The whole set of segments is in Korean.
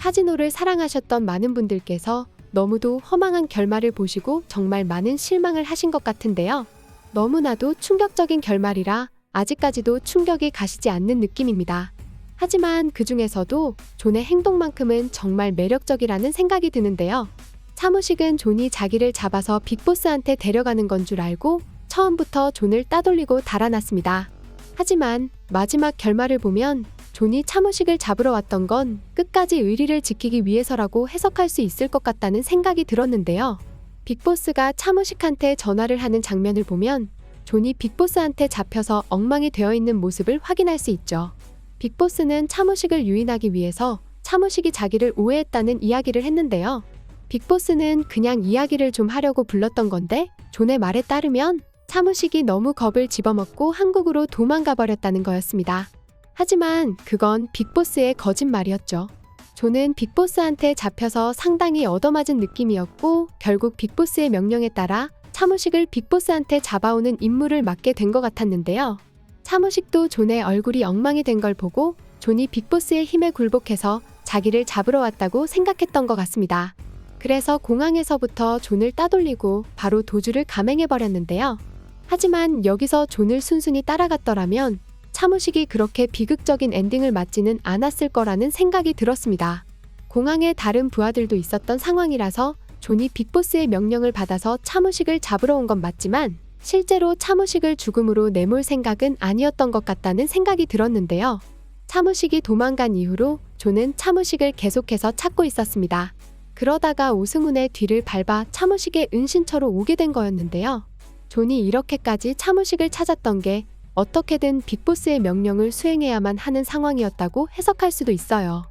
카지노를 사랑하셨던 많은 분들께서 너무도 허망한 결말을 보시고 정말 많은 실망을 하신 것 같은데요. 너무나도 충격적인 결말이라 아직까지도 충격이 가시지 않는 느낌입니다. 하지만 그 중에서도 존의 행동만큼은 정말 매력적이라는 생각이 드는데요. 차무식은 존이 자기를 잡아서 빅보스한테 데려가는 건 줄 알고 처음부터 존을 따돌리고 달아났습니다. 하지만 마지막 결말을 보면 존이 차무식을 잡으러 왔던 건 끝까지 의리를 지키기 위해서라고 해석할 수 있을 것 같다는 생각이 들었는데요. 빅보스가 차무식한테 전화를 하는 장면을 보면 존이 빅보스한테 잡혀서 엉망이 되어 있는 모습을 확인할 수 있죠. 빅보스는 차무식을 유인하기 위해서 차무식이 자기를 오해했다는 이야기를 했는데요. 빅보스는 그냥 이야기를 좀 하려고 불렀던 건데 존의 말에 따르면 차무식이 너무 겁을 집어먹고 한국으로 도망가 버렸다는 거였습니다. 하지만 그건 빅보스의 거짓말이었죠. 존은 빅보스한테 잡혀서 상당히 얻어맞은 느낌이었고 결국 빅보스의 명령에 따라 차무식을 빅보스한테 잡아오는 임무를 맡게 된 것 같았는데요. 차무식도 존의 얼굴이 엉망이 된 걸 보고 존이 빅보스의 힘에 굴복해서 자기를 잡으러 왔다고 생각했던 것 같습니다. 그래서 공항에서부터 존을 따돌리고 바로 도주를 감행해버렸는데요. 하지만 여기서 존을 순순히 따라갔더라면 차무식이 그렇게 비극적인 엔딩을 맞지는 않았을 거라는 생각이 들었습니다. 공항에 다른 부하들도 있었던 상황이라서 존이 빅보스의 명령을 받아서 차무식을 잡으러 온 건 맞지만 실제로 차무식을 죽음으로 내몰 생각은 아니었던 것 같다는 생각이 들었는데요. 차무식이 도망간 이후로 존은 차무식을 계속해서 찾고 있었습니다. 그러다가 오승훈의 뒤를 밟아 차무식의 은신처로 오게 된 거였는데요. 존이 이렇게까지 차무식을 찾았던 게 어떻게든 빅보스의 명령을 수행해야만 하는 상황이었다고 해석할 수도 있어요.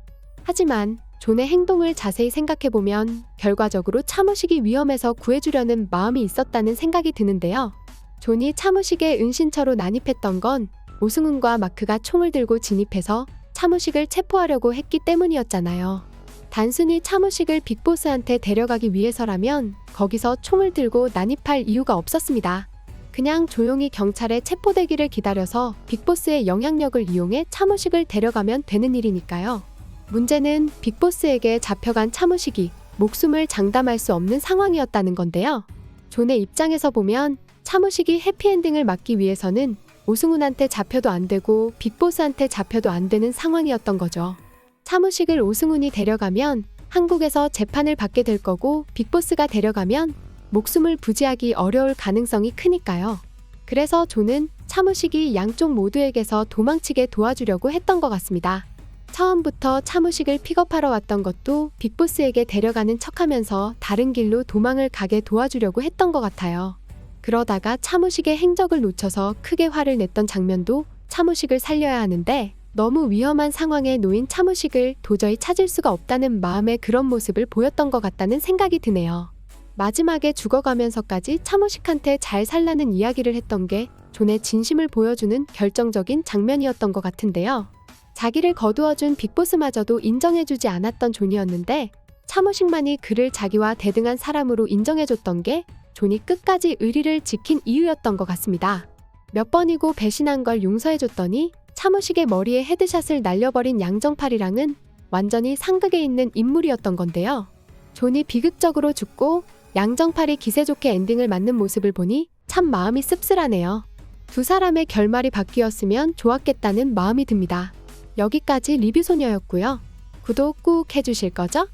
하지만 존의 행동을 자세히 생각해보면 결과적으로 차무식이 위험해서 구해주려는 마음이 있었다는 생각이 드는데요. 존이 차무식의 은신처로 난입했던 건 오승훈과 마크가 총을 들고 진입해서 차무식을 체포하려고 했기 때문이었잖아요. 단순히 차무식을 빅보스한테 데려가기 위해서라면 거기서 총을 들고 난입할 이유가 없었습니다. 그냥 조용히 경찰에 체포되기를 기다려서 빅보스의 영향력을 이용해 차무식을 데려가면 되는 일이니까요. 문제는 빅보스에게 잡혀간 차무식이 목숨을 장담할 수 없는 상황이었다는 건데요. 존의 입장에서 보면 차무식이 해피엔딩을 막기 위해서는 오승훈한테 잡혀도 안 되고 빅보스한테 잡혀도 안 되는 상황이었던 거죠. 차무식을 오승훈이 데려가면 한국에서 재판을 받게 될 거고 빅보스가 데려가면 목숨을 부지하기 어려울 가능성이 크니까요. 그래서 존은 차무식이 양쪽 모두에게서 도망치게 도와주려고 했던 것 같습니다. 처음부터 차무식을 픽업하러 왔던 것도 빅보스에게 데려가는 척하면서 다른 길로 도망을 가게 도와주려고 했던 것 같아요. 그러다가 차무식의 행적을 놓쳐서 크게 화를 냈던 장면도 차무식을 살려야 하는데 너무 위험한 상황에 놓인 차무식을 도저히 찾을 수가 없다는 마음의 그런 모습을 보였던 것 같다는 생각이 드네요. 마지막에 죽어가면서까지 차무식한테 잘 살라는 이야기를 했던 게 존의 진심을 보여주는 결정적인 장면이었던 것 같은데요. 자기를 거두어준 빅보스마저도 인정해주지 않았던 존이었는데 차무식만이 그를 자기와 대등한 사람으로 인정해줬던 게 존이 끝까지 의리를 지킨 이유였던 것 같습니다. 몇 번이고 배신한 걸 용서해줬더니 차무식의 머리에 헤드샷을 날려버린 양정팔이랑은 완전히 상극에 있는 인물이었던 건데요. 존이 비극적으로 죽고 양정팔이 기세 좋게 엔딩을 맞는 모습을 보니 참 마음이 씁쓸하네요. 두 사람의 결말이 바뀌었으면 좋았겠다는 마음이 듭니다. 여기까지 리뷰소녀였고요. 구독 꾹 해주실 거죠?